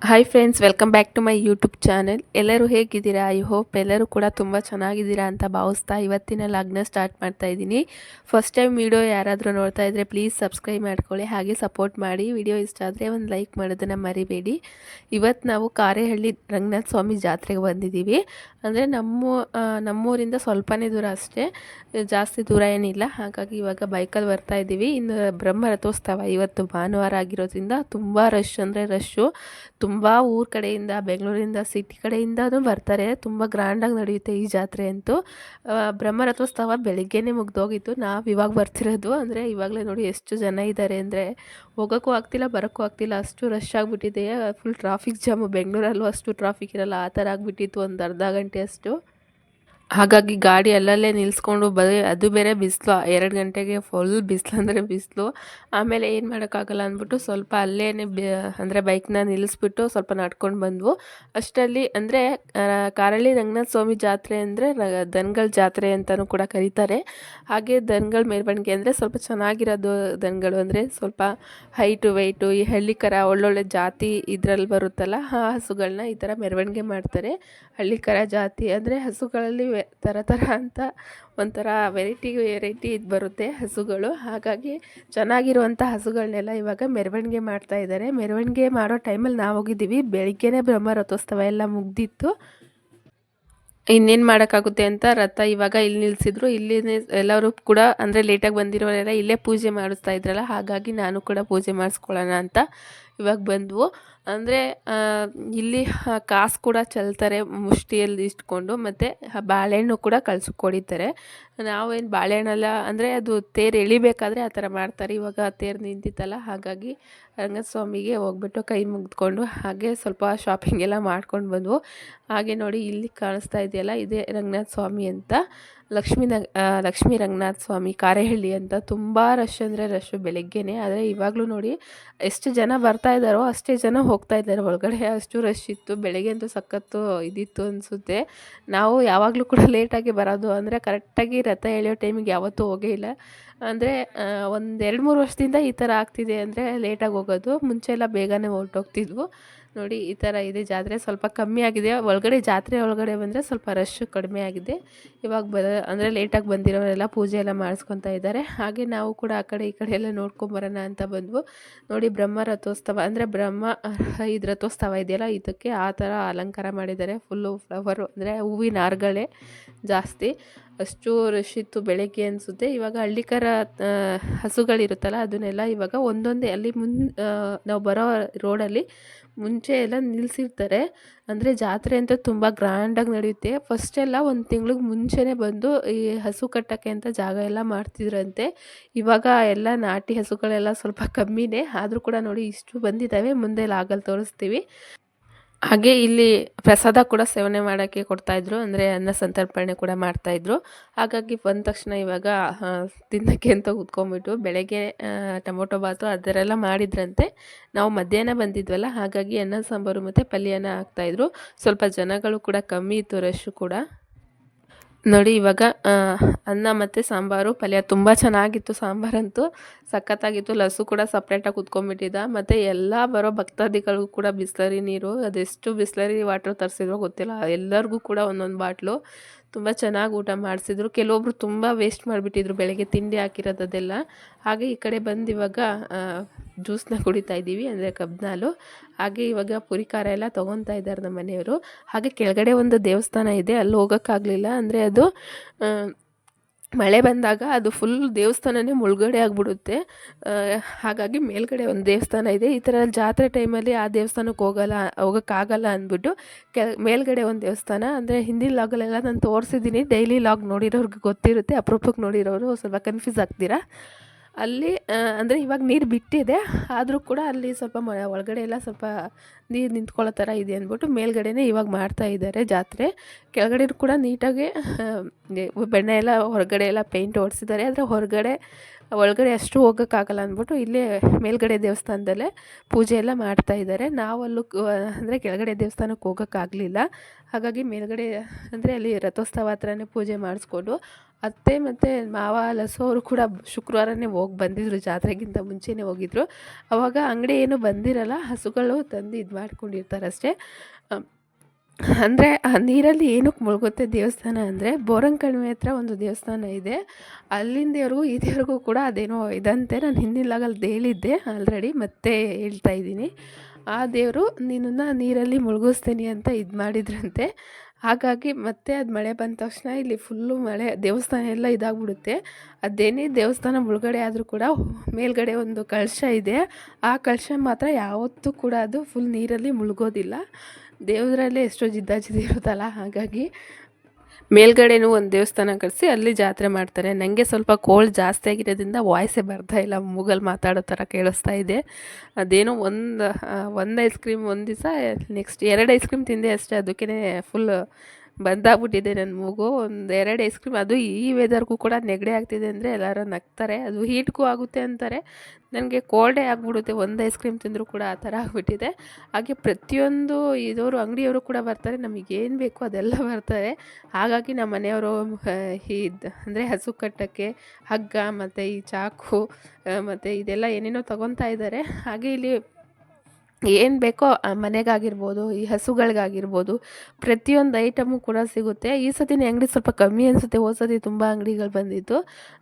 Hi friends, welcome back to my YouTube channel. ಎಲ್ಲರೂ ಹೇಗಿದ್ದೀರಾ? I hope ಎಲ್ಲರೂ ಕೂಡ ತುಂಬ ಚೆನ್ನಾಗಿದ್ದೀರಾ ಅಂತ ಭಾವಿಸ್ತಾ ಇವತ್ತಿನ ಲಾಗ್ನ ಸ್ಟಾರ್ಟ್ ಮಾಡ್ತಾ ಇದ್ದೀನಿ. ಫಸ್ಟ್ ಟೈಮ್ ವಿಡಿಯೋ ಯಾರಾದರೂ ನೋಡ್ತಾ ಇದ್ದರೆ ಪ್ಲೀಸ್ ಸಬ್ಸ್ಕ್ರೈಬ್ ಮಾಡ್ಕೊಳ್ಳಿ, ಹಾಗೆ ಸಪೋರ್ಟ್ ಮಾಡಿ. ವಿಡಿಯೋ ಇಷ್ಟ ಆದರೆ ಒಂದು ಲೈಕ್ ಮಾಡೋದನ್ನು ಮರಿಬೇಡಿ. ಇವತ್ತು ನಾವು ಕಾರೇಹಳ್ಳಿ ರಂಗನಾಥ ಸ್ವಾಮಿ ಜಾತ್ರೆಗೆ ಬಂದಿದ್ದೀವಿ. ಅಂದರೆ ನಮ್ಮೂರಿಂದ ಸ್ವಲ್ಪನೇ ದೂರ ಅಷ್ಟೇ, ಜಾಸ್ತಿ ದೂರ ಏನಿಲ್ಲ. ಹಾಗಾಗಿ ಇವಾಗ ಬೈಕಲ್ಲಿ ಬರ್ತಾ ಇದ್ದೀವಿ. ಇನ್ನು ಬ್ರಹ್ಮ ರಥೋತ್ಸವ ಇವತ್ತು ಭಾನುವಾರ ಆಗಿರೋದ್ರಿಂದ ತುಂಬ ರಶ್ ಅಂದರೆ ರಶ್ಶು. ತುಂಬ ಊರ ಕಡೆಯಿಂದ, ಬೆಂಗಳೂರಿಂದ, ಸಿಟಿ ಕಡೆಯಿಂದನೂ ಬರ್ತಾರೆ. ತುಂಬ ಗ್ರ್ಯಾಂಡಾಗಿ ನಡೆಯುತ್ತೆ ಈ ಜಾತ್ರೆ ಅಂತೂ. ಬ್ರಹ್ಮ ರಥೋತ್ಸವ ಬೆಳಗ್ಗೆನೇ ಮುಗ್ದೋಗಿತ್ತು. ನಾವು ಇವಾಗ ಬರ್ತಿರೋದು. ಅಂದರೆ ಇವಾಗಲೇ ನೋಡಿ ಎಷ್ಟು ಜನ ಇದ್ದಾರೆ ಅಂದರೆ ಹೋಗೋಕ್ಕೂ ಆಗ್ತಿಲ್ಲ, ಬರೋಕ್ಕೂ ಆಗ್ತಿಲ್ಲ, ಅಷ್ಟು ರಶ್ ಆಗಿಬಿಟ್ಟಿದೆ. Full traffic jam. ಬೆಂಗಳೂರಲ್ಲೂ ಅಷ್ಟು ಟ್ರಾಫಿಕ್ ಇರಲ್ಲ, ಆ ಥರ ಆಗಿಬಿಟ್ಟಿತ್ತು ಒಂದು ಅರ್ಧ ಗಂಟೆ ಅಷ್ಟು. ಹಾಗಾಗಿ ಗಾಡಿ ಅಲ್ಲಲ್ಲೇ ನಿಲ್ಲಿಸ್ಕೊಂಡು ಅದು ಬೇರೆ ಬಿಸಿಲು, 2 ಗಂಟೆಗೆ ಫುಲ್ ಬಿಸಿಲು ಅಂದರೆ ಬಿಸಿಲು. ಆಮೇಲೆ ಏನು ಮಾಡೋಕ್ಕಾಗಲ್ಲ ಅಂದ್ಬಿಟ್ಟು ಸ್ವಲ್ಪ ಅಲ್ಲೇ ಅಂದರೆ ಬೈಕ್ನ ನಿಲ್ಲಿಸ್ಬಿಟ್ಟು ಸ್ವಲ್ಪ ನಡ್ಕೊಂಡು ಬಂದ್ವು. ಅಷ್ಟರಲ್ಲಿ ಅಂದರೆ ಕಾರಹಳ್ಳಿ ರಂಗನಾಥ ಸ್ವಾಮಿ ಜಾತ್ರೆ ಅಂದರೆ ದನಗಳ ಜಾತ್ರೆ ಅಂತಲೂ ಕೂಡ ಕರೀತಾರೆ. ಹಾಗೆ ದನಗಳ ಮೆರವಣಿಗೆ ಅಂದರೆ ಸ್ವಲ್ಪ ಚೆನ್ನಾಗಿರೋದು ದನಗಳು, ಅಂದರೆ ಸ್ವಲ್ಪ ಹೈಟು ವೆಯ್ಟು, ಈ ಹಳ್ಳಿ ಕರ ಒಳ್ಳೊಳ್ಳೆ ಜಾತಿ ಇದರಲ್ಲಿ ಬರುತ್ತಲ್ಲ, ಆ ಹಸುಗಳನ್ನ ಈ ಥರ ಮೆರವಣಿಗೆ ಮಾಡ್ತಾರೆ. ಹಳ್ಳಿ ಕರ ಜಾತಿ ಅಂದರೆ ಹಸುಗಳಲ್ಲಿ ಥರ ಅಂತ ಒಂಥರ ವೆರೈಟಿ ಇದು ಬರುತ್ತೆ ಹಸುಗಳು. ಹಾಗಾಗಿ ಚೆನ್ನಾಗಿರುವಂಥ ಹಸುಗಳನ್ನೆಲ್ಲ ಇವಾಗ ಮೆರವಣಿಗೆ ಮಾಡ್ತಾ ಇದ್ದಾರೆ. ಮೆರವಣಿಗೆ ಮಾಡೋ ಟೈಮಲ್ಲಿ ನಾವು ಹೋಗಿದ್ದೀವಿ. ಬೆಳಿಗ್ಗೆನೇ ಬ್ರಹ್ಮ ರಥೋತ್ಸವ ಎಲ್ಲ ಮುಗ್ದಿತ್ತು. ಇನ್ನೇನು ಮಾಡೋಕ್ಕಾಗುತ್ತೆ ಅಂತ ರಥ ಇವಾಗ ಇಲ್ಲಿ ನಿಲ್ಲಿಸಿದ್ರು. ಇಲ್ಲಿನೇ ಎಲ್ಲರೂ ಕೂಡ ಅಂದರೆ ಲೇಟಾಗಿ ಬಂದಿರೋರೆಲ್ಲ ಇಲ್ಲೇ ಪೂಜೆ ಮಾಡಿಸ್ತಾ ಇದ್ರಲ್ಲ, ಹಾಗಾಗಿ ನಾನು ಕೂಡ ಪೂಜೆ ಮಾಡಿಸ್ಕೊಳ್ಳೋಣ ಅಂತ ಇವಾಗ ಬಂದ್ವು. ಅಂದರೆ ಇಲ್ಲಿ ಕಾಸು ಕೂಡ ಚೆಲ್ತಾರೆ ಮುಷ್ಟಿಯಲ್ಲಿ ಇಟ್ಕೊಂಡು, ಮತ್ತು ಬಾಳೆಹಣ್ಣು ಕೂಡ ಕಳಿಸ್ಕೊಡಿತಾರೆ. ನಾವೇನು ಬಾಳೆಹಣ್ಣೆಲ್ಲ ಅಂದರೆ ಅದು ತೇರು ಎಳಿಬೇಕಾದ್ರೆ ಆ ಥರ ಮಾಡ್ತಾರೆ. ಇವಾಗ ತೇರು ನಿಂತಿತ್ತಲ್ಲ, ಹಾಗಾಗಿ ರಂಗನಾಥ ಸ್ವಾಮಿಗೆ ಹೋಗ್ಬಿಟ್ಟು ಕೈ ಮುಗಿದ್ಕೊಂಡು ಹಾಗೆ ಸ್ವಲ್ಪ ಶಾಪಿಂಗ್ ಎಲ್ಲ ಮಾಡ್ಕೊಂಡು ಬಂದ್ವು. ಹಾಗೆ ನೋಡಿ ಇಲ್ಲಿ ಕಾಣಿಸ್ತಾ ಇದೆಯಲ್ಲ, ಇದೇ ರಂಗನಾಥ ಸ್ವಾಮಿ ಅಂತ, ಲಕ್ಷ್ಮೀ ರಂಗನಾಥ ಸ್ವಾಮಿ ಕಾರೇಹಳ್ಳಿ ಅಂತ. ತುಂಬ ರಶ್ ಅಂದರೆ ರಶ್ಶು ಬೆಳಗ್ಗೆನೇ. ಆದರೆ ಇವಾಗಲೂ ನೋಡಿ ಎಷ್ಟು ಜನ ಬರ್ತಾ ಇದ್ದಾರೋ ಅಷ್ಟೇ ಜನ ಹೋಗ್ತಾ ಇದ್ದಾರೆ ಒಳಗಡೆ, ಅಷ್ಟು ರಶ್ ಇತ್ತು. ಬೆಳಗ್ಗೆ ಅಂತೂ ಸಖತ್ತು ಇದಿತ್ತು ಅನಿಸುತ್ತೆ. ನಾವು ಯಾವಾಗಲೂ ಕೂಡ ಲೇಟಾಗಿ ಬರೋದು, ಅಂದರೆ ಕರೆಕ್ಟಾಗಿ ರಥ ಎಳೆಯೋ ಟೈಮಿಗೆ ಯಾವತ್ತೂ ಹೋಗೇ ಇಲ್ಲ. ಅಂದರೆ ಒಂದು 2-3 ವರ್ಷದಿಂದ ಈ ಥರ ಆಗ್ತಿದೆ, ಅಂದರೆ ಲೇಟಾಗಿ ಹೋಗೋದು. ಮುಂಚೆ ಎಲ್ಲ ಬೇಗನೆ ಹೊರಟೋಗ್ತಿದ್ವು. ನೋಡಿ ಈ ಥರ ಇದೆ ಜಾತ್ರೆ. ಸ್ವಲ್ಪ ಕಮ್ಮಿ ಆಗಿದೆ ಒಳಗಡೆ, ಜಾತ್ರೆ ಒಳಗಡೆ ಬಂದರೆ ಸ್ವಲ್ಪ ರಶ್ ಕಡಿಮೆ ಆಗಿದೆ. ಇವಾಗ ಅಂದರೆ ಲೇಟಾಗಿ ಬಂದಿರೋರೆಲ್ಲ ಪೂಜೆ ಎಲ್ಲ ಮಾಡಿಸ್ಕೊತಾ ಇದ್ದಾರೆ. ಹಾಗೆ ನಾವು ಕೂಡ ಆ ಕಡೆ ಈ ಕಡೆ ಎಲ್ಲ ನೋಡ್ಕೊಂಬರೋಣ ಅಂತ ಬಂದ್ವು. ನೋಡಿ ಬ್ರಹ್ಮ ರಥೋತ್ಸವ ಅಂದರೆ ಇದು ರಥೋತ್ಸವ ಇದೆಯಲ್ಲ, ಇದಕ್ಕೆ ಆ ಥರ ಅಲಂಕಾರ ಮಾಡಿದ್ದಾರೆ. ಫುಲ್ಲು ಫ್ಲವರು ಅಂದರೆ ಹೂವಿನ ಹಾರಗಳೇ ಜಾಸ್ತಿ. ಅಷ್ಟು ರಶ್ ಇತ್ತು ಬೆಳಗ್ಗೆ ಅನಿಸುತ್ತೆ. ಇವಾಗ ಹಳ್ಳಿಕರ ಹಸುಗಳಿರುತ್ತಲ್ಲ, ಅದನ್ನೆಲ್ಲ ಇವಾಗ ಒಂದೊಂದೇ ಅಲ್ಲಿ ನಾವು ಬರೋ ರೋಡಲ್ಲಿ ಮುಂಚೆ ಎಲ್ಲ ನಿಲ್ಲಿಸಿರ್ತಾರೆ. ಅಂದರೆ ಜಾತ್ರೆ ಅಂತ ತುಂಬ ಗ್ರ್ಯಾಂಡಾಗಿ ನಡೆಯುತ್ತೆ. ಫಸ್ಟೆಲ್ಲ ಒಂದು ತಿಂಗ್ಳಿಗೆ ಮುಂಚೆನೇ ಬಂದು ಈ ಹಸು ಕಟ್ಟೋಕ್ಕೆ ಅಂತ ಜಾಗ ಎಲ್ಲ ಮಾಡ್ತಿದ್ರಂತೆ. ಇವಾಗ ಎಲ್ಲ ನಾಟಿ ಹಸುಗಳೆಲ್ಲ ಸ್ವಲ್ಪ ಕಮ್ಮಿನೇ, ಆದರೂ ಕೂಡ ನೋಡಿ ಇಷ್ಟು ಬಂದಿದ್ದಾವೆ. ಮುಂದೆ ಲಾಗಲ್ಲಿ ತೋರಿಸ್ತೀವಿ. ಹಾಗೆ ಇಲ್ಲಿ ಪ್ರಸಾದ ಕೂಡ ಸೇವನೆ ಮಾಡೋಕ್ಕೆ ಕೊಡ್ತಾಯಿದ್ರು, ಅಂದರೆ ಅನ್ನ ಸಂತರ್ಪಣೆ ಕೂಡ ಮಾಡ್ತಾಯಿದ್ರು. ಹಾಗಾಗಿ ಬಂದ ತಕ್ಷಣ ಇವಾಗ ತಿನ್ನೋಕ್ಕೆ ಅಂತ ಕೂತ್ಕೊಂಡ್ಬಿಟ್ಟು ಬೆಳಗ್ಗೆ ಟೊಮೊಟೊ ಬಾತು ಅದರೆಲ್ಲ ಮಾಡಿದ್ರಂತೆ. ನಾವು ಮಧ್ಯಾಹ್ನ ಬಂದಿದ್ವಲ್ಲ, ಹಾಗಾಗಿ ಅನ್ನ ಸಾಂಬಾರು ಮತ್ತು ಪಲ್ಯನ ಹಾಕ್ತಾಯಿದ್ರು. ಸ್ವಲ್ಪ ಜನಗಳು ಕೂಡ ಕಮ್ಮಿ ಇತ್ತು, ರಶ್ಶು ಕೂಡ. ನೋಡಿ ಇವಾಗ ಅನ್ನ ಮತ್ತು ಸಾಂಬಾರು ಪಲ್ಯ ತುಂಬ ಚೆನ್ನಾಗಿತ್ತು. ಸಾಂಬಾರಂತೂ ಸಖತ್ತಾಗಿತ್ತು. ಲಸ್ಸು ಕೂಡ ಸಪ್ರೇಟಾಗಿ ಕುತ್ಕೊಂಡ್ಬಿಟ್ಟಿದ್ದ. ಮತ್ತು ಎಲ್ಲ ಬರೋ ಭಕ್ತಾದಿಗಳಿಗೂ ಕೂಡ ಬಿಸ್ಲರಿ ನೀರು, ಅದೆಷ್ಟು ಬಿಸ್ಲರಿ ವಾಟ್ರ್ ತರಿಸಿದ್ರೋ ಗೊತ್ತಿಲ್ಲ, ಎಲ್ಲರಿಗೂ ಕೂಡ ಒಂದೊಂದು ಬಾಟ್ಲು. ತುಂಬ ಚೆನ್ನಾಗಿ ಊಟ ಮಾಡಿಸಿದ್ರು. ಕೆಲವೊಬ್ರು ತುಂಬ ವೇಸ್ಟ್ ಮಾಡಿಬಿಟ್ಟಿದ್ರು ಬೆಳಗ್ಗೆ ತಿಂಡಿ ಹಾಕಿರೋದೆಲ್ಲ. ಹಾಗೆ ಈ ಕಡೆ ಬಂದು ಇವಾಗ ಜ್ಯೂಸನ್ನ ಕುಡಿತಾ ಇದ್ದೀವಿ, ಅಂದರೆ ಕಬ್ಬಿನಾಲು. ಹಾಗೆ ಇವಾಗ ಪುರಿ ಖಾರ ಎಲ್ಲ ತೊಗೊತಾ ಇದ್ದಾರೆ ನಮ್ಮ ಮನೆಯವರು. ಹಾಗೆ ಕೆಳಗಡೆ ಒಂದು ದೇವಸ್ಥಾನ ಇದೆ, ಅಲ್ಲಿ ಹೋಗೋಕ್ಕಾಗಲಿಲ್ಲ. ಅಂದರೆ ಅದು ಮಳೆ ಬಂದಾಗ ಅದು ಫುಲ್ ದೇವಸ್ಥಾನನೇ ಮುಳುಗಡೆ ಆಗಿಬಿಡುತ್ತೆ. ಹಾಗಾಗಿ ಮೇಲ್ಗಡೆ ಒಂದು ದೇವಸ್ಥಾನ ಇದೆ. ಈ ಥರ ಜಾತ್ರೆ ಟೈಮಲ್ಲಿ ಆ ದೇವಸ್ಥಾನಕ್ಕೆ ಹೋಗೋಕ್ಕಾಗಲ್ಲ ಅಂದ್ಬಿಟ್ಟು ಮೇಲ್ಗಡೆ ಒಂದು ದೇವಸ್ಥಾನ, ಅಂದರೆ ಹಿಂದಿನ ಲಾಗಲ್ಲೆಲ್ಲ ನಾನು ತೋರಿಸಿದ್ದೀನಿ. ಡೈಲಿ ಲಾಗ್ ನೋಡಿರೋರ್ಗೆ ಗೊತ್ತಿರುತ್ತೆ, ಅಪರೂಪಕ್ಕೆ ನೋಡಿರೋರು ಸ್ವಲ್ಪ ಕನ್ಫ್ಯೂಸ್ ಆಗ್ತೀರಾ. ಅಲ್ಲಿ ಅಂದರೆ ಇವಾಗ ನೀರು ಬಿಟ್ಟಿದೆ, ಆದರೂ ಕೂಡ ಅಲ್ಲಿ ಸ್ವಲ್ಪ ಒಳಗಡೆ ಎಲ್ಲ ಸ್ವಲ್ಪ ನೀರು ನಿಂತ್ಕೊಳ್ಳೋ ಥರ ಇದೆ ಅಂದ್ಬಿಟ್ಟು ಮೇಲ್ಗಡೆನೇ ಇವಾಗ ಮಾಡ್ತಾ ಇದ್ದಾರೆ ಜಾತ್ರೆ. ಕೆಳಗಡೆ ಕೂಡ ನೀಟಾಗಿ ಬೆಣ್ಣೆ ಎಲ್ಲ ಹೊರಗಡೆ ಎಲ್ಲ ಪೇಂಟ್ ಹೊಡ್ಸಿದ್ದಾರೆ. ಆದರೆ ಹೊರಗಡೆ ಒಳಗಡೆ ಅಷ್ಟು ಹೋಗೋಕ್ಕಾಗಲ್ಲ ಅಂದ್ಬಿಟ್ಟು ಇಲ್ಲೇ ಮೇಲ್ಗಡೆ ದೇವಸ್ಥಾನದಲ್ಲೇ ಪೂಜೆ ಎಲ್ಲ ಮಾಡ್ತಾಯಿದ್ದಾರೆ. ನಾವಲ್ಲೂ ಅಂದರೆ ಕೆಳಗಡೆ ದೇವಸ್ಥಾನಕ್ಕೆ ಹೋಗೋಕ್ಕಾಗಲಿಲ್ಲ. ಹಾಗಾಗಿ ಮೇಲ್ಗಡೆ ಅಂದರೆ ಅಲ್ಲಿ ರಥೋತ್ಸವ ಹತ್ರನೇ ಪೂಜೆ ಮಾಡಿಸ್ಕೊಂಡು ಅತ್ತೆ ಮತ್ತು ಮಾವ ಲಸು ಅವರು ಕೂಡ ಶುಕ್ರವಾರನೇ ಹೋಗಿ ಬಂದಿದ್ದರು, ಜಾತ್ರೆಗಿಂತ ಮುಂಚೆನೇ ಹೋಗಿದ್ದರು. ಆವಾಗ ಅಂಗಡಿ ಏನೂ ಬಂದಿರಲ್ಲ, ಹಸುಗಳು ತಂದು ಇದು ಮಾಡ್ಕೊಂಡಿರ್ತಾರಷ್ಟೇ. ಅಂದರೆ ಆ ನೀರಲ್ಲಿ ಏನಕ್ಕೆ ಮುಳುಗುತ್ತೆ ದೇವಸ್ಥಾನ ಅಂದರೆ ಬೋರಂಕಣಿವೆ ಹತ್ರ ಒಂದು ದೇವಸ್ಥಾನ ಇದೆ. ಅಲ್ಲಿಂದ ದೇವ್ರಿಗೂ ಈ ದೇವ್ರಿಗೂ ಕೂಡ ಅದೇನೋ ಇದಂತೆ. ನಾನು ಹಿಂದಿನ ಹೇಳಿದ್ದೆ ಆಲ್ರೆಡಿ, ಮತ್ತೆ ಹೇಳ್ತಾ ಇದ್ದೀನಿ. ಆ ದೇವರು ನಿನ್ನನ್ನು ನೀರಲ್ಲಿ ಮುಳುಗಿಸ್ತೀನಿ ಅಂತ ಇದು ಮಾಡಿದ್ರಂತೆ. ಹಾಗಾಗಿ ಮತ್ತೆ ಅದು ಮಳೆ ಬಂದ ತಕ್ಷಣ ಇಲ್ಲಿ ಫುಲ್ಲು ಮಳೆ, ದೇವಸ್ಥಾನ ಎಲ್ಲ ಇದಾಗ್ಬಿಡುತ್ತೆ. ಅದೇನೇ ದೇವಸ್ಥಾನ ಮುಳುಗಡೆ ಆದರೂ ಕೂಡ ಮೇಲ್ಗಡೆ ಒಂದು ಕಳಶ ಇದೆ. ಆ ಕಳಶ ಮಾತ್ರ ಯಾವತ್ತೂ ಕೂಡ ಅದು ಫುಲ್ ನೀರಲ್ಲಿ ಮುಳುಗೋದಿಲ್ಲ. ದೇವರಲ್ಲೇ ಎಷ್ಟೋ ಜಿದ್ದಾಜಿದ್ದಿ ಇರುತ್ತಲ್ಲ, ಹಾಗಾಗಿ ಮೇಲ್ಗಡೆನೂ ಒಂದು ದೇವಸ್ಥಾನ ಕಳಿಸಿ ಅಲ್ಲಿ ಜಾತ್ರೆ ಮಾಡ್ತಾರೆ. ನನಗೆ ಸ್ವಲ್ಪ ಕೋಲ್ಡ್ ಜಾಸ್ತಿ ಆಗಿರೋದ್ರಿಂದ ವಾಯ್ಸೇ ಬರ್ತಾಯಿಲ್ಲ, ಮೂಗಲ್ಲಿ ಮಾತಾಡೋ ಥರ ಕೇಳಿಸ್ತಾ ಇದೆ. ಅದೇನೋ ಒಂದು ಐಸ್ ಕ್ರೀಮ್ ಒಂದು ದಿವಸ, ನೆಕ್ಸ್ಟ್ 2 ಐಸ್ ಕ್ರೀಮ್ ತಿಂದೆ ಅಷ್ಟೇ, ಅದಕ್ಕೇ ಫುಲ್ ಬಂದಾಗ್ಬಿಟ್ಟಿದೆ ನನ್ನ ಮೂಗು. 2 ಐಸ್ ಕ್ರೀಮ್, ಅದು ಈ ವೆದರ್ಗೂ ಕೂಡ ನೆಗಡಿ ಆಗ್ತಿದೆ ಅಂದರೆ ಎಲ್ಲರೂ ನಗ್ತಾರೆ. ಅದು ಹೀಟ್ಗೂ ಆಗುತ್ತೆ ಅಂತಾರೆ, ನನಗೆ ಕೋಲ್ಡೇ ಆಗಿಬಿಡುತ್ತೆ ಒಂದು ಐಸ್ ಕ್ರೀಮ್ ತಿಂದರೂ ಕೂಡ ಆ ಥರ ಆಗಿಬಿಟ್ಟಿದೆ. ಹಾಗೆ ಪ್ರತಿಯೊಂದು ಇದವರು ಅಂಗಡಿಯವರು ಕೂಡ ಬರ್ತಾರೆ, ನಮಗೇನು ಬೇಕೋ ಅದೆಲ್ಲ ಬರ್ತಾರೆ. ಹಾಗಾಗಿ ನಮ್ಮ ಮನೆಯವರು ಅಂದರೆ ಹಸು ಕಟ್ಟೋಕ್ಕೆ ಹಗ್ಗ ಮತ್ತು ಈ ಚಾಕು ಮತ್ತು ಇದೆಲ್ಲ ಏನೇನೋ ತೊಗೊತಾ ಇದ್ದಾರೆ. ಹಾಗೆ ಇಲ್ಲಿ ಏನು ಬೇಕೋ ಮನೆಗಾಗಿರ್ಬೋದು, ಈ ಹಸುಗಳಿಗಾಗಿರ್ಬೋದು, ಪ್ರತಿಯೊಂದು ಐಟಮು ಕೂಡ ಸಿಗುತ್ತೆ. ಈ ಸತಿನೇ ಅಂಗಡಿ ಸ್ವಲ್ಪ ಕಮ್ಮಿ ಅನಿಸುತ್ತೆ, ಹೋದ ಸತಿ ತುಂಬ ಅಂಗಡಿಗಳು ಬಂದಿತ್ತು.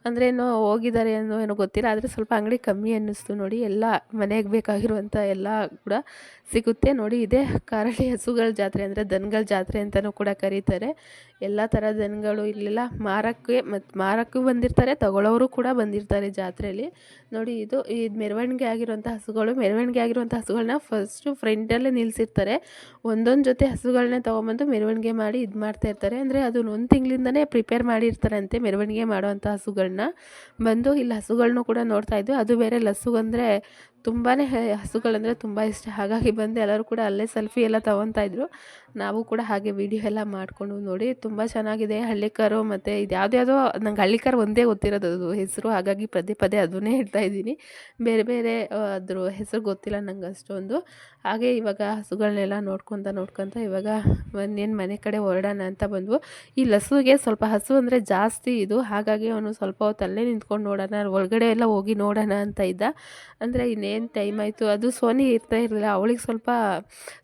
ಅಂದರೆ ಏನೋ ಹೋಗಿದ್ದಾರೆ ಏನೋ ಗೊತ್ತಿಲ್ಲ, ಆದರೆ ಸ್ವಲ್ಪ ಅಂಗಡಿ ಕಮ್ಮಿ ಅನ್ನಿಸ್ತು ನೋಡಿ. ಎಲ್ಲ ಮನೆಗೆ ಬೇಕಾಗಿರುವಂಥ ಎಲ್ಲ ಕೂಡ ಸಿಗುತ್ತೆ ನೋಡಿ. ಇದೇ ಕಾರಳಿ ಹಸುಗಳ ಜಾತ್ರೆ, ಅಂದರೆ ದನಗಳ ಜಾತ್ರೆ ಅಂತಲೂ ಕೂಡ ಕರೀತಾರೆ. ಎಲ್ಲ ಥರ ದನಗಳು ಇಲ್ಲೆಲ್ಲ ಮಾರಕ್ಕೂ ಬಂದಿರ್ತಾರೆ, ತಗೊಳ್ಳೋರು ಕೂಡ ಬಂದಿರ್ತಾರೆ ಜಾತ್ರೆಯಲ್ಲಿ ನೋಡಿ. ಇದು ಮೆರವಣಿಗೆ ಆಗಿರುವಂಥ ಹಸುಗಳನ್ನ ಫಸ್ಟು ಫ್ರಂಟಲ್ಲೇ ನಿಲ್ಲಿಸಿರ್ತಾರೆ. ಒಂದೊಂದು ಜೊತೆ ಹಸುಗಳನ್ನೇ ತೊಗೊಂಬಂದು ಮೆರವಣಿಗೆ ಮಾಡಿ ಇದು ಮಾಡ್ತಾಯಿರ್ತಾರೆ. ಅಂದರೆ ಅದನ್ನು 1 ತಿಂಗಳಿಂದನೇ ಪ್ರಿಪೇರ್ ಮಾಡಿರ್ತಾರಂತೆ ಮೆರವಣಿಗೆ ಮಾಡೋವಂಥ ಹಸುಗಳನ್ನ. ಬಂದು ಇಲ್ಲಿ ಹಸುಗಳನ್ನೂ ಕೂಡ ನೋಡ್ತಾಯಿದ್ವಿ. ಅದು ಬೇರೆ ಲಸುಗಂದರೆ ತುಂಬಾ ಹಸುಗಳಂದರೆ ತುಂಬ ಇಷ್ಟ. ಹಾಗಾಗಿ ಬಂದು ಎಲ್ಲರೂ ಕೂಡ ಅಲ್ಲೇ ಸೆಲ್ಫಿ ಎಲ್ಲ ತೊಗೊತಾಯಿದ್ರು. ನಾವು ಕೂಡ ಹಾಗೆ ವೀಡಿಯೋ ಎಲ್ಲ ಮಾಡಿಕೊಂಡು ನೋಡಿ. ತುಂಬ ಚೆನ್ನಾಗಿದೆ. ಹಳ್ಳಿಕಾರು ಮತ್ತು ಇದು ಯಾವುದ್ಯಾವುದೋ, ನಂಗೆ ಹಳ್ಳಿಕಾರು ಒಂದೇ ಗೊತ್ತಿರೋದು ಅದು ಹೆಸರು, ಹಾಗಾಗಿ ಪದೇ ಪದೇ ಅದನ್ನೇ ಹೇಳ್ತಾ ಇದ್ದೀನಿ. ಬೇರೆ ಬೇರೆ ಅದ್ರ ಹೆಸರು ಗೊತ್ತಿಲ್ಲ ನಂಗೆ ಅಷ್ಟೊಂದು. ಹಾಗೆ ಇವಾಗ ಹಸುಗಳನ್ನೆಲ್ಲ ನೋಡ್ಕೊತ ಇವಾಗ ಇನ್ನೇನು ಮನೆ ಕಡೆ ಹೊರಡೋಣ ಅಂತ ಬಂದ್ವು. ಈ ಲಸುಗೆ ಸ್ವಲ್ಪ ಹಸು ಅಂದರೆ ಜಾಸ್ತಿ ಇದು, ಹಾಗಾಗಿ ಅವನು ಸ್ವಲ್ಪ ಹೊತ್ತು ಅಲ್ಲೇ ನಿಂತ್ಕೊಂಡು ನೋಡೋಣ, ಒಳಗಡೆ ಎಲ್ಲ ಹೋಗಿ ನೋಡೋಣ ಅಂತ ಇದ್ದ. ಅಂದರೆ ಇನ್ನೇನು ಟೈಮ್ ಆಯಿತು, ಅದು ಸೋನಿ ಇರ್ತಾ ಇರಲಿಲ್ಲ, ಅವಳಿಗೆ ಸ್ವಲ್ಪ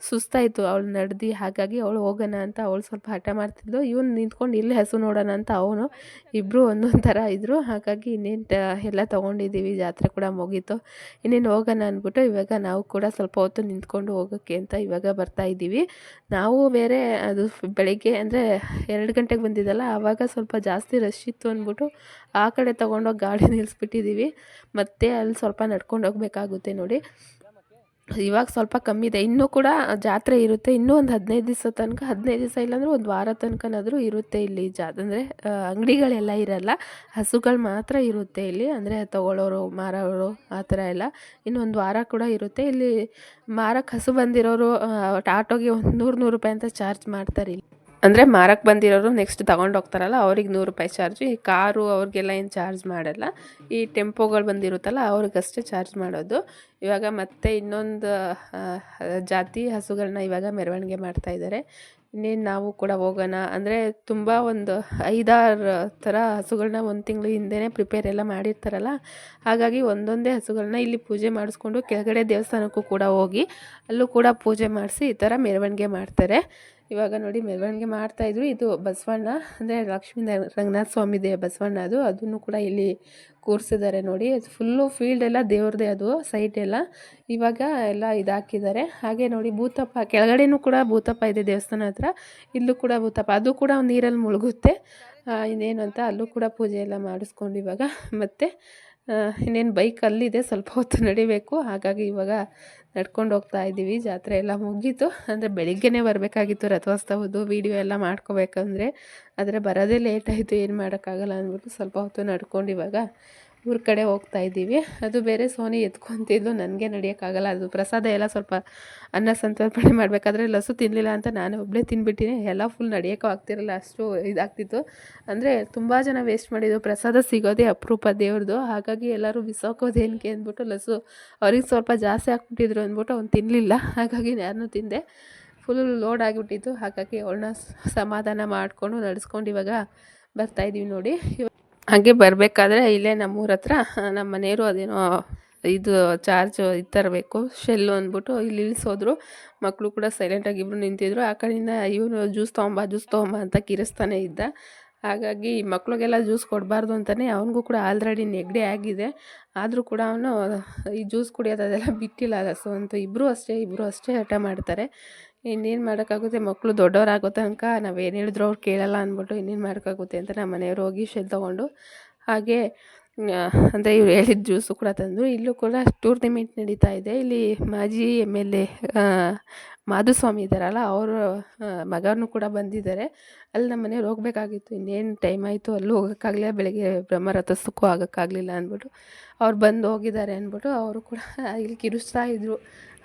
ಸುಸ್ತಾಯಿತು ಅವಳು ನಡೆದು. ಹಾಗಾಗಿ ಅವಳು ಹೋಗೋಣ ಅಂತ ಅವಳು ಸ್ವಲ್ಪ ಹಠ ಮಾಡ್ತಿದ್ಲು. ಇವನು ನಿಂತ್ಕೊಂಡು ಇಲ್ಲೇ ಹಸು ನೋಡೋಣ ಅಂತ ಅವನು. ಇಬ್ಬರು ಒಂದೊಂದು ಥರ ಇದ್ದರು. ಹಾಗಾಗಿ ಇನ್ನೇನು ಎಲ್ಲ ತೊಗೊಂಡಿದ್ದೀವಿ, ಜಾತ್ರೆ ಕೂಡ ಮುಗೀತು, ಇನ್ನೇನು ಹೋಗೋಣ ಅಂದ್ಬಿಟ್ಟು ಇವಾಗ ನಾವು ಕೂಡ ಸ್ವಲ್ಪ ಹೊತ್ತು ನಿಂತ್ಕೊಂಡು ಹೋಗೋಕ್ಕೆ ಅಂತ ಇವಾಗ ಬರ್ತಾಯಿದ್ದೀವಿ. ನಾವು ಬೇರೆ ಅದು ಬೆಳಗ್ಗೆ ಅಂದರೆ 2 ಗಂಟೆಗೆ ಬಂದಿದ್ದಲ್ಲ, ಆವಾಗ ಸ್ವಲ್ಪ ಜಾಸ್ತಿ ರಶ್ ಇತ್ತು ಅಂದ್ಬಿಟ್ಟು ಆ ಕಡೆ ತೊಗೊಂಡೋಗಿ ಗಾಡಿ ನಿಲ್ಲಿಸ್ಬಿಟ್ಟಿದ್ದೀವಿ. ಮತ್ತು ಅಲ್ಲಿ ಸ್ವಲ್ಪ ನಡ್ಕೊಂಡು ಹೋಗಬೇಕಾಗುತ್ತೆ ನೋಡಿ. ಇವಾಗ ಸ್ವಲ್ಪ ಕಮ್ಮಿ ಇದೆ, ಇನ್ನೂ ಕೂಡ ಜಾತ್ರೆ ಇರುತ್ತೆ. ಇನ್ನೂ ಒಂದು 15 ದಿವಸ ತನಕ, 15 ದಿವಸ ಇಲ್ಲಾಂದರೆ ಒಂದು ವಾರ ತನಕನಾದರೂ ಇರುತ್ತೆ ಇಲ್ಲಿ ಅಂದರೆ ಅಂಗಡಿಗಳೆಲ್ಲ ಇರಲ್ಲ, ಹಸುಗಳು ಮಾತ್ರ ಇರುತ್ತೆ ಇಲ್ಲಿ. ಅಂದರೆ ತೊಗೊಳ್ಳೋರು ಮಾರೋರು ಆ ಥರ ಎಲ್ಲ ಇನ್ನೂ ಒಂದು ವಾರ ಕೂಡ ಇರುತ್ತೆ. ಇಲ್ಲಿ ಮಾರಕ್ಕೆ ಹಸು ಬಂದಿರೋರು ಆಟೋಗೆ ಒಂದು 100 ರೂಪಾಯಿ ಅಂತ ಚಾರ್ಜ್ ಮಾಡ್ತಾರೆ ಇಲ್ಲಿ. ಅಂದರೆ ಮಾರಕ್ಕೆ ಬಂದಿರೋರು ನೆಕ್ಸ್ಟ್ ತೊಗೊಂಡು ಹೋಗ್ತಾರಲ್ಲ ಅವ್ರಿಗೆ 100 ರೂಪಾಯಿ ಚಾರ್ಜು. ಈ ಕಾರು ಅವ್ರಿಗೆಲ್ಲ ಏನು ಚಾರ್ಜ್ ಮಾಡಲ್ಲ. ಈ ಟೆಂಪೋಗಳು ಬಂದಿರುತ್ತಲ್ಲ ಅವ್ರಿಗಷ್ಟೇ ಚಾರ್ಜ್ ಮಾಡೋದು. ಇವಾಗ ಮತ್ತೆ ಇನ್ನೊಂದು ಜಾತಿ ಹಸುಗಳನ್ನ ಇವಾಗ ಮೆರವಣಿಗೆ ಮಾಡ್ತಾಯಿದ್ದಾರೆ. ಇನ್ನೇನು ನಾವು ಕೂಡ ಹೋಗೋಣ ಅಂದರೆ ತುಂಬ ಒಂದು 5-6 ಥರ ಹಸುಗಳನ್ನ 1 ತಿಂಗಳು ಹಿಂದೆಯೇ ಪ್ರಿಪೇರ್ ಎಲ್ಲ ಮಾಡಿರ್ತಾರಲ್ಲ, ಹಾಗಾಗಿ ಒಂದೊಂದೇ ಹಸುಗಳನ್ನ ಇಲ್ಲಿ ಪೂಜೆ ಮಾಡಿಸ್ಕೊಂಡು ಕೆಳಗಡೆ ದೇವಸ್ಥಾನಕ್ಕೂ ಕೂಡ ಹೋಗಿ ಅಲ್ಲೂ ಕೂಡ ಪೂಜೆ ಮಾಡಿಸಿ ಈ ಥರ ಮೆರವಣಿಗೆ ಮಾಡ್ತಾರೆ. ಇವಾಗ ನೋಡಿ ಮೆರವಣಿಗೆ ಮಾಡ್ತಾಯಿದ್ರು. ಇದು ಬಸವಣ್ಣ, ಅಂದರೆ ಲಕ್ಷ್ಮೀ ರಂಗನಾಥ ಸ್ವಾಮಿ ಬಸವಣ್ಣ ಅದನ್ನು ಕೂಡ ಇಲ್ಲಿ ಕೂರಿಸಿದ್ದಾರೆ ನೋಡಿ. ಅದು ಫುಲ್ಲು ಫೀಲ್ಡ್ ಎಲ್ಲ ದೇವ್ರದೇ, ಅದು ಸೈಟ್ ಎಲ್ಲ ಇವಾಗ ಎಲ್ಲ ಇದಾಕಿದ್ದಾರೆ. ಹಾಗೆ ನೋಡಿ ಭೂತಪ್ಪ ಕೆಳಗಡೆನೂ ಕೂಡ ಭೂತಪ್ಪ ಇದೆ ದೇವಸ್ಥಾನ ಹತ್ರ, ಇಲ್ಲೂ ಕೂಡ ಭೂತಪ್ಪ, ಅದು ಕೂಡ ನೀರಲ್ಲಿ ಮುಳುಗುತ್ತೆ. ಇನ್ನೇನು ಅಂತ ಅಲ್ಲೂ ಕೂಡ ಪೂಜೆ ಎಲ್ಲ ಮಾಡಿಸ್ಕೊಂಡು ಇವಾಗ ಮತ್ತೆ ಇನ್ನೇನು ಬೈಕ್ ಅಲ್ಲಿದೆ, ಸ್ವಲ್ಪ ಹೊತ್ತು ನಡಿಬೇಕು. ಹಾಗಾಗಿ ಇವಾಗ ನಡ್ಕೊಂಡು ಹೋಗ್ತಾ ಇದ್ದೀವಿ. ಜಾತ್ರೆ ಎಲ್ಲ ಮುಗೀತು, ಅಂದರೆ ಬೆಳಿಗ್ಗೆನೇ ಬರಬೇಕಾಗಿತ್ತು ರಥೋತ್ಸವದ್ದು ವೀಡಿಯೋ ಎಲ್ಲ ಮಾಡ್ಕೋಬೇಕಂದ್ರೆ, ಆದರೆ ಬರೋದೇ ಲೇಟ್ ಆಯಿತು, ಏನು ಮಾಡೋಕ್ಕಾಗಲ್ಲ ಅಂದ್ಬಿಟ್ಟು ಸ್ವಲ್ಪ ಹೊತ್ತು ನಡ್ಕೊಂಡು ಇವಾಗ ಊರ ಕಡೆ ಹೋಗ್ತಾ ಇದ್ದೀವಿ. ಅದು ಬೇರೆ ಸೋನಿ ಎತ್ಕೊತಿದ್ಲು, ನನಗೆ ನಡೆಯೋಕ್ಕಾಗಲ್ಲ. ಅದು ಪ್ರಸಾದ ಎಲ್ಲ ಸ್ವಲ್ಪ ಅನ್ನ ಸಂತರ್ಪಣೆ ಮಾಡಬೇಕಾದ್ರೆ ಲಸು ತಿನ್ನಲಿಲ್ಲ ಅಂತ ನಾನು ಒಬ್ಬಳೇ ತಿಂದ್ಬಿಟ್ಟಿನಿ. ಎಲ್ಲ ಫುಲ್ ನಡೆಯೋಕ್ಕೂ ಆಗ್ತಿರಲ್ಲ, ಅಷ್ಟು ಇದಾಗ್ತಿತ್ತು. ಅಂದರೆ ತುಂಬ ಜನ ವೇಸ್ಟ್ ಮಾಡಿದ್ದು. ಪ್ರಸಾದ ಸಿಗೋದೇ ಅಪರೂಪ ದೇವ್ರದ್ದು, ಹಾಗಾಗಿ ಎಲ್ಲರೂ ಬಿಸಾಕೋದೇನಕ್ಕೆ ಅಂದ್ಬಿಟ್ಟು ಲಸು ಅವ್ರಿಗೆ ಸ್ವಲ್ಪ ಜಾಸ್ತಿ ಹಾಕ್ಬಿಟ್ಟಿದ್ರು ಅಂದ್ಬಿಟ್ಟು ಅವ್ನು ತಿನ್ನಲಿಲ್ಲ. ಹಾಗಾಗಿ ನಾನು ತಿಂದೆ. ಫುಲ್ ಲೋಡ್ ಆಗಿಬಿಟ್ಟಿತ್ತು. ಹಾಗಾಗಿ ಅವಳನ್ನ ಸಮಾಧಾನ ಮಾಡಿಕೊಂಡು ನಡೆಸ್ಕೊಂಡು ಇವಾಗ ಬರ್ತಾಯಿದ್ದೀವಿ ನೋಡಿ. ಹಾಗೆ ಬರಬೇಕಾದ್ರೆ ಇಲ್ಲೇ ನಮ್ಮೂರ ಹತ್ರ ನಮ್ಮ ಮನೆಯವರು ಅದೇನೋ ಇದು ಚಾರ್ಜ್ ಇದು ತರಬೇಕು ಶೆಲ್ಲು ಅಂದ್ಬಿಟ್ಟು ಇಲ್ಲಿ ಇಳಿಸೋದ್ರು. ಮಕ್ಕಳು ಕೂಡ ಸೈಲೆಂಟಾಗಿ ಇಬ್ಬರು ನಿಂತಿದ್ರು. ಆ ಕಡೆಯಿಂದ ಇವನು ಜ್ಯೂಸ್ ತೊಗೊಂಬ ಅಂತ ಕಿರಿಸ್ತಾನೆ ಇದ್ದ. ಹಾಗಾಗಿ ಮಕ್ಕಳಿಗೆಲ್ಲ ಜ್ಯೂಸ್ ಕೊಡಬಾರ್ದು ಅಂತಲೇ ಅವನಿಗೂ ಕೂಡ ಆಲ್ರೆಡಿ ನೆಗಡಿ ಆಗಿದೆ. ಆದರೂ ಕೂಡ ಅವನು ಈ ಜ್ಯೂಸ್ ಕುಡಿಯೋದು ಅದೆಲ್ಲ ಬಿಟ್ಟಿಲ್ಲ. ಸೊ ಅಂತ ಇಬ್ಬರು ಅಷ್ಟೇ ಹಠ ಮಾಡ್ತಾರೆ. ಇನ್ನೇನು ಮಾಡೋಕ್ಕಾಗುತ್ತೆ, ಮಕ್ಕಳು ದೊಡ್ಡವರಾಗೋ ತನಕ ನಾವೇನು ಹೇಳಿದ್ರು ಅವ್ರು ಕೇಳಲ್ಲ ಅಂದ್ಬಿಟ್ಟು ಇನ್ನೇನು ಮಾಡೋಕ್ಕಾಗುತ್ತೆ ಅಂತ ನಮ್ಮ ಮನೆಯವ್ರು ಹೋಗಿ ಶೆಲ್ ತೊಗೊಂಡು ಹಾಗೆ ಅಂದರೆ ಇವ್ರು ಹೇಳಿದ ಜ್ಯೂಸು ಕೂಡ ತಂದರು. ಇಲ್ಲೂ ಕೂಡ ಟೂರ್ನಿಮೆಂಟ್ ನಡೀತಾ ಇದೆ. ಇಲ್ಲಿ ಮಾಜಿ MLA ಮಾಧುಸ್ವಾಮಿ ಇದ್ದಾರಲ್ಲ, ಅವರು ಮಗನೂ ಕೂಡ ಬಂದಿದ್ದಾರೆ. ಅಲ್ಲಿ ನಮ್ಮ ಮನೆಯವ್ರು ಹೋಗಬೇಕಾಗಿತ್ತು. ಇನ್ನೇನು ಟೈಮ್ ಆಯಿತು, ಅಲ್ಲೂ ಹೋಗೋಕ್ಕಾಗಲಿಲ್ಲ. ಬೆಳಗ್ಗೆ ಬ್ರಹ್ಮರಥೋತ್ಸವಕ್ಕೂ ಆಗೋಕ್ಕಾಗಲಿಲ್ಲ ಅಂದ್ಬಿಟ್ಟು ಅವ್ರು ಬಂದು ಹೋಗಿದ್ದಾರೆ ಅಂದ್ಬಿಟ್ಟು ಅವರು ಕೂಡ ಇಲ್ಲಿ ಕಿರಿಸ್ತಾ ಇದ್ದರು.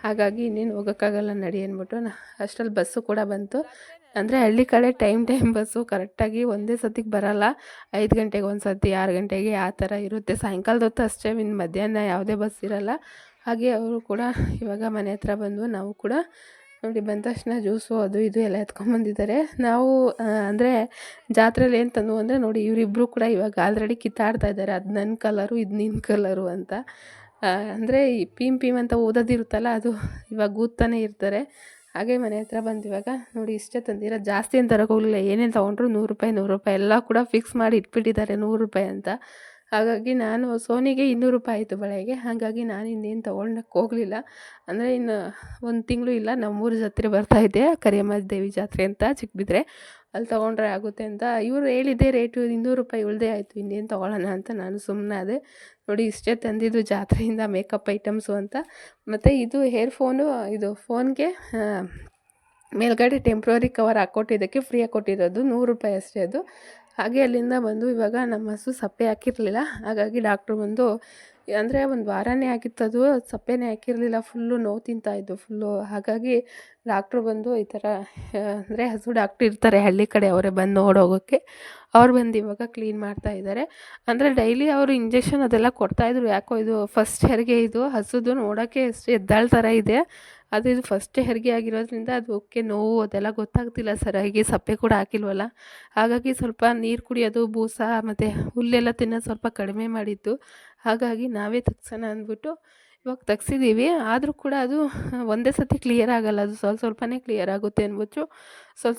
ಹಾಗಾಗಿ ಇನ್ನೇನು ಹೋಗೋಕ್ಕಾಗಲ್ಲ ನಡಿ ಅಂದ್ಬಿಟ್ಟು ಅಷ್ಟರಲ್ಲಿ ಬಸ್ಸು ಕೂಡ ಬಂತು. ಅಂದರೆ ಹಳ್ಳಿ ಕಡೆ ಟೈಮ್ ಬಸ್ಸು ಕರೆಕ್ಟಾಗಿ ಒಂದೇ ಸತಿಗೆ ಬರೋಲ್ಲ. 5 ಗಂಟೆಗೆ ಒಂದು ಸರ್ತಿ, 6 ಗಂಟೆಗೆ ಆ ಥರ ಇರುತ್ತೆ. ಸಾಯಂಕಾಲದ ಹೊತ್ತು ಅಷ್ಟೇ, ಇನ್ನು ಮಧ್ಯಾಹ್ನ ಯಾವುದೇ ಬಸ್ ಇರೋಲ್ಲ. ಹಾಗೆ ಅವರು ಕೂಡ ಇವಾಗ ಮನೆ ಹತ್ರ ಬಂದು ನಾವು ಕೂಡ ನೋಡಿ ಬಂದ ತಕ್ಷಣ ಜ್ಯೂಸು ಅದು ಇದು ಎಲ್ಲ ಎತ್ಕೊಂಬಂದಿದ್ದಾರೆ. ನಾವು ಅಂದರೆ ಜಾತ್ರೆಯಲ್ಲಿ ಏನು ತಂದು ಅಂದರೆ ನೋಡಿ ಇವರಿಬ್ಬರು ಕೂಡ ಇವಾಗ ಆಲ್ರೆಡಿ ಕಿತ್ತಾಡ್ತಾ ಇದ್ದಾರೆ. ಅದು ನನ್ನ ಕಲರು, ಇದು ನಿನ್ನ ಕಲರು ಅಂತ. ಅಂದರೆ ಈ ಪೀಮ್ ಅಂತ ಓದೋದಿರುತ್ತಲ್ಲ, ಅದು ಇವಾಗ ಊದ್ತಾನೆ ಇರ್ತಾರೆ. ಹಾಗೆ ಮನೆ ಹತ್ರ ಬಂದು ಇವಾಗ ನೋಡಿ ಇಷ್ಟೇ ತಂದಿರೋ, ಜಾಸ್ತಿ ಏನು ತರೋಕೆ ಹೋಗಲಿಲ್ಲ. ಏನೇನು ತೊಗೊಂಡ್ರು ₹100 ಎಲ್ಲ ಕೂಡ ಫಿಕ್ಸ್ ಮಾಡಿ ಇಟ್ಬಿಟ್ಟಿದ್ದಾರೆ ₹100 ಅಂತ. ಹಾಗಾಗಿ ನಾನು ಸೋನಿಗೆ ₹200 ಆಯಿತು ಬಳೆಗೆ. ಹಾಗಾಗಿ ನಾನು ಇನ್ನೇನು ತೊಗೊಳಕ್ಕೆ ಹೋಗಲಿಲ್ಲ. ಅಂದರೆ ಇನ್ನು ಒಂದು ತಿಂಗಳು ಇಲ್ಲ, ನಮ್ಮೂರ ಜಾತ್ರೆ ಬರ್ತಾಯಿದೆ, ಕರಿಯಮ್ಮ ದೇವಿ ಜಾತ್ರೆ ಅಂತ ಚಿಕ್ಕಬಿದ್ರೆ, ಅಲ್ಲಿ ತೊಗೊಂಡ್ರೆ ಆಗುತ್ತೆ ಅಂತ ಇವರು ಹೇಳಿದ್ದೆ ರೇಟು ₹200 ಉಳಿದೇ ಆಯಿತು. ಇನ್ನೇನು ತೊಗೊಳ್ಳೋಣ ಅಂತ ನಾನು ಸುಮ್ಮನಾದೆ. ನೋಡಿ ಇಷ್ಟೇ ತಂದಿದ್ದು ಜಾತ್ರೆಯಿಂದ ಮೇಕಪ್ ಐಟಮ್ಸು ಅಂತ. ಮತ್ತು ಇದು ಫೋನು, ಇದು ಫೋನ್ಗೆ ಮೇಲ್ಗಡೆ ಟೆಂಪ್ರರಿ ಕವರ್ ಹಾಕ್ಕೊಟ್ಟಿದ್ದಕ್ಕೆ ಫ್ರೀಯಾಗಿ ಕೊಟ್ಟಿರೋದು ₹100 ಅಷ್ಟೇ ಅದು. ಹಾಗೆ ಅಲ್ಲಿಂದ ಬಂದು ಇವಾಗ ನಮ್ಮ ಹಸು ಸಪ್ಪೆ ಹಾಕಿರಲಿಲ್ಲ. ಹಾಗಾಗಿ ಡಾಕ್ಟ್ರು ಬಂದು, ಅಂದರೆ ಒಂದು ವಾರನೇ ಆಗಿತ್ತದು, ಸಪ್ಪೆನೇ ಹಾಕಿರಲಿಲ್ಲ, ಫುಲ್ಲು ನೋವು ತಿಂತಾಯಿದ್ದು ಫುಲ್ಲು. ಹಾಗಾಗಿ ಡಾಕ್ಟ್ರು ಬಂದು ಈ ಥರ ಅಂದರೆ ಹಸು ಡಾಕ್ಟ್ರು ಇರ್ತಾರೆ ಹಳ್ಳಿ ಕಡೆ, ಅವರೇ ಬಂದು ನೋಡೋಗೋಕ್ಕೆ. ಅವ್ರು ಬಂದು ಇವಾಗ ಕ್ಲೀನ್ ಮಾಡ್ತಾಯಿದ್ದಾರೆ. ಅಂದರೆ ಡೈಲಿ ಅವರು ಇಂಜೆಕ್ಷನ್ ಅದೆಲ್ಲ ಕೊಡ್ತಾಯಿದ್ರು. ಯಾಕೋ ಇದು ಫಸ್ಟ್ ಹೆರಿಗೆ, ಇದು ಹಸುದು ನೋಡೋಕ್ಕೆ ಎಷ್ಟು ಎದ್ದಾಳ ಥರ ಇದೆ. ಅದು ಇದು ಫಸ್ಟ್ ಹೆರಿಗೆ ಆಗಿರೋದ್ರಿಂದ ಅದಕ್ಕೆ ನೋವು ಅದೆಲ್ಲ ಗೊತ್ತಾಗ್ತಿಲ್ಲ ಸರಿಯಾಗಿ. ಸಪ್ಪೆ ಕೂಡ ಹಾಕಿಲ್ವಲ್ಲ, ಹಾಗಾಗಿ ಸ್ವಲ್ಪ ನೀರು ಕುಡಿಯೋದು, ಬೂಸ ಮತ್ತು ಹುಲ್ಲೆಲ್ಲ ತಿನ್ನೋದು ಸ್ವಲ್ಪ ಕಡಿಮೆ ಮಾಡಿದ್ದು. ಹಾಗಾಗಿ ನಾವೇ ತೆಗ್ಸೋಣ ಅಂದ್ಬಿಟ್ಟು ಇವಾಗ ತೆಗ್ಸಿದ್ದೀವಿ. ಆದರೂ ಕೂಡ ಅದು ಒಂದೇ ಸತಿ ಕ್ಲಿಯರ್ ಆಗೋಲ್ಲ, ಅದು ಸ್ವಲ್ಪನೇ ಕ್ಲಿಯರ್ ಆಗುತ್ತೆ ಅಂದ್ಬಿಟ್ಟು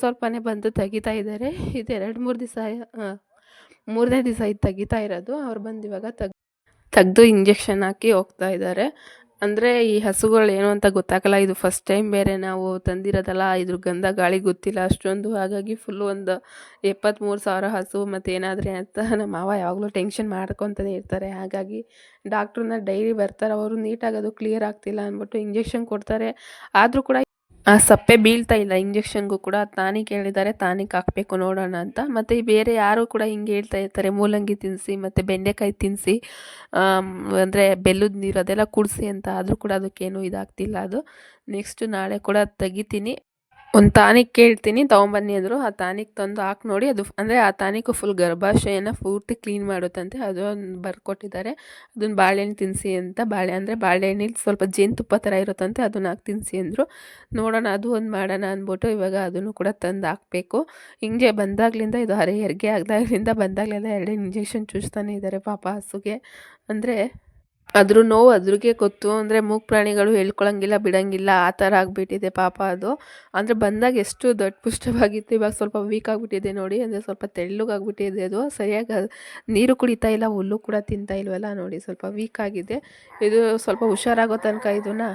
ಸ್ವಲ್ಪನೇ ಬಂದು ತೆಗಿತಾ ಇದ್ದಾರೆ. ಇದು 2-3 ದಿವಸ, 3ನೇ ದಿವಸ ಇದು ತೆಗಿತಾ ಇರೋದು. ಅವ್ರು ಬಂದು ಇವಾಗ ತೆಗೆದು ಇಂಜೆಕ್ಷನ್ ಹಾಕಿ ಹೋಗ್ತಾ ಇದ್ದಾರೆ. ಅಂದರೆ ಈ ಹಸುಗಳು ಏನು ಅಂತ ಗೊತ್ತಾಗಲ್ಲ. ಇದು ಫಸ್ಟ್ ಟೈಮ್ ಬೇರೆ ನಾವು ತಂದಿರೋದಲ್ಲ, ಇದ್ರ ಗಂಧ ಗಾಳಿ ಗೊತ್ತಿಲ್ಲ ಅಷ್ಟೊಂದು. ಹಾಗಾಗಿ ಫುಲ್ಲು ಒಂದು 73,000 ಹಸು ಮತ್ತು ಏನಾದರೆ ಅಂತ ನಮ್ಮ ಮಾವ ಯಾವಾಗಲೂ ಟೆನ್ಷನ್ ಮಾಡ್ಕೊತಾನೆ ಇರ್ತಾರೆ. ಹಾಗಾಗಿ ಡಾಕ್ಟ್ರನ್ನ ಡೈಲಿ ಬರ್ತಾರೆ, ಅವರು ನೀಟಾಗಿ ಅದು ಕ್ಲಿಯರ್ ಆಗ್ತಿಲ್ಲ ಅಂದ್ಬಿಟ್ಟು ಇಂಜೆಕ್ಷನ್ ಕೊಡ್ತಾರೆ. ಆದರೂ ಕೂಡ ಆ ಸಪ್ಪೆ ಬೀಳ್ತಾ ಇಲ್ಲ. ಇಂಜೆಕ್ಷನ್ಗೂ ಕೂಡ ಟಾನಿಕ್ ಹೇಳಿದ್ದಾರೆ, ಟಾನಿಕ್ ಹಾಕಬೇಕು ನೋಡೋಣ ಅಂತ. ಮತ್ತು ಬೇರೆ ಯಾರು ಕೂಡ ಹಿಂಗೆ ಹೇಳ್ತಾ ಇರ್ತಾರೆ, ಮೂಲಂಗಿ ತಿನ್ನಿಸಿ ಮತ್ತು ಬೆಂಡೆಕಾಯಿ ತಿನ್ನಿಸಿ, ಅಂದರೆ ಬೆಲ್ಲದ ನೀರು ಅದೆಲ್ಲ ಕುಡಿಸಿ ಅಂತ. ಆದರೂ ಕೂಡ ಅದಕ್ಕೇನು ಇದಾಗ್ತಿಲ್ಲ. ಅದು ನೆಕ್ಸ್ಟ್ ನಾಳೆ ಕೂಡ ತೆಗಿತೀನಿ. ಒಂದು ಟಾನಿಕ್ ಕೇಳ್ತೀನಿ ತೊಗೊಂಬನ್ನಿ ಅಂದರು. ಆ ಟಾನಿಕ್ ತಂದು ಹಾಕಿ ನೋಡಿ. ಅದು ಅಂದರೆ ಆ ಟಾನಿಕ್ಕು ಫುಲ್ ಗರ್ಭಾಶಯನ ಪೂರ್ತಿ ಕ್ಲೀನ್ ಮಾಡುತ್ತಂತೆ. ಅದೊಂದು ಬರ್ಕೊಟ್ಟಿದ್ದಾರೆ. ಅದನ್ನು ಬಾಳೆಹಣ್ಣು ತಿನ್ನಿಸಿ ಅಂತ. ಬಾಳೆಹಣ್ಣಿಲ್ಲಿ ಸ್ವಲ್ಪ ಜೇನುತುಪ್ಪ ಥರ ಇರುತ್ತಂತೆ, ಅದನ್ನು ಹಾಕಿ ತಿನ್ನಿಸಿ ಅಂದರು. ನೋಡೋಣ, ಅದು ಒಂದು ಮಾಡೋಣ ಅಂದ್ಬಿಟ್ಟು ಇವಾಗ ಅದನ್ನು ಕೂಡ ತಂದು ಹಾಕಬೇಕು. ಹಿಂಗೆ ಬಂದಾಗಲಿಂದ, ಇದು ಹೆರಿಗೆ ಆಗದಾಗಲಿಂದ ಬಂದಾಗಲಿಂದ 2 ಇಂಜೆಕ್ಷನ್ ಚುಚ್ತಾನೆ ಇದ್ದಾರೆ ಪಾಪ ಹಸುಗೆ. ಅಂದರೆ ಅದ್ರ ನೋವು ಅದ್ರಿಗೆ ಗೊತ್ತು. ಅಂದರೆ ಮೂಕು ಪ್ರಾಣಿಗಳು ಹೇಳ್ಕೊಳಂಗಿಲ್ಲ, ಬಿಡೋಂಗಿಲ್ಲ, ಆ ಥರ ಆಗಿಬಿಟ್ಟಿದೆ ಪಾಪ ಅದು. ಅಂದರೆ ಬಂದಾಗ ಎಷ್ಟು ದೊಡ್ಡಪುಷ್ಟವಾಗಿತ್ತು, ಇವಾಗ ಸ್ವಲ್ಪ ವೀಕ್ ಆಗಿಬಿಟ್ಟಿದೆ ನೋಡಿ. ಅಂದರೆ ಸ್ವಲ್ಪ ತೆಳ್ಳಗಾಗ್ಬಿಟ್ಟಿದೆ ಅದು. ಸರಿಯಾಗಿ ನೀರು ಕುಡಿತಾ ಇಲ್ಲ, ಹುಲ್ಲು ಕೂಡ ತಿಂತಾ ಇಲ್ವಲ್ಲ ನೋಡಿ, ಸ್ವಲ್ಪ ವೀಕ್ ಆಗಿದೆ. ಇದು ಸ್ವಲ್ಪ ಹುಷಾರಾಗೋ ತನಕ ಇದನ್ನು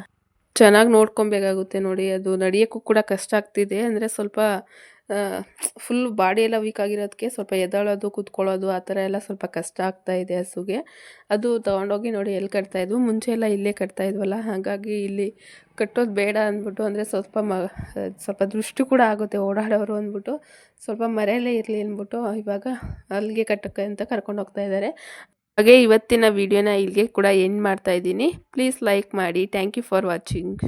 ಚೆನ್ನಾಗಿ ನೋಡ್ಕೊಬೇಕಾಗುತ್ತೆ ನೋಡಿ. ಅದು ನಡೆಯೋಕ್ಕೂ ಕೂಡ ಕಷ್ಟ ಆಗ್ತಿದೆ. ಅಂದರೆ ಸ್ವಲ್ಪ ಫುಲ್ ಬಾಡಿ ಎಲ್ಲ ವೀಕ್ ಆಗಿರೋದಕ್ಕೆ ಸ್ವಲ್ಪ ಎದ್ದೇಳೋದು, ಕೂತ್ಕೊಳ್ಳೋದು ಆ ಥರ ಎಲ್ಲ ಸ್ವಲ್ಪ ಕಷ್ಟ ಆಗ್ತಾಯಿದೆ ಹಸುಗೆ. ಅದು ತೊಗೊಂಡೋಗಿ ನೋಡಿ ಎಲ್ಲಿ ಕಟ್ತಾಯಿದ್ವು, ಮುಂಚೆ ಎಲ್ಲ ಇಲ್ಲೇ ಕಟ್ತಾಯಿದ್ವಲ್ಲ, ಹಾಗಾಗಿ ಇಲ್ಲಿ ಕಟ್ಟೋದು ಬೇಡ ಅಂದ್ಬಿಟ್ಟು, ಅಂದರೆ ಸ್ವಲ್ಪ ದೃಷ್ಟಿ ಕೂಡ ಆಗುತ್ತೆ ಓಡಾಡೋರು ಅಂದ್ಬಿಟ್ಟು, ಸ್ವಲ್ಪ ಮರೆಯಲ್ಲೇ ಇರಲಿ ಅಂದ್ಬಿಟ್ಟು ಇವಾಗ ಅಲ್ಲಿಗೆ ಕಟ್ಟಕ್ಕೆ ಅಂತ ಕರ್ಕೊಂಡು ಹೋಗ್ತಾ ಇದ್ದಾರೆ. ಹಾಗೆ ಇವತ್ತಿನ ವಿಡಿಯೋನ ಇಲ್ಲಿಗೆ ಕೂಡ ಎಂಡ್ ಮಾಡ್ತಾ ಇದ್ದೀನಿ. ಪ್ಲೀಸ್ ಲೈಕ್ ಮಾಡಿ. Thank you for watching.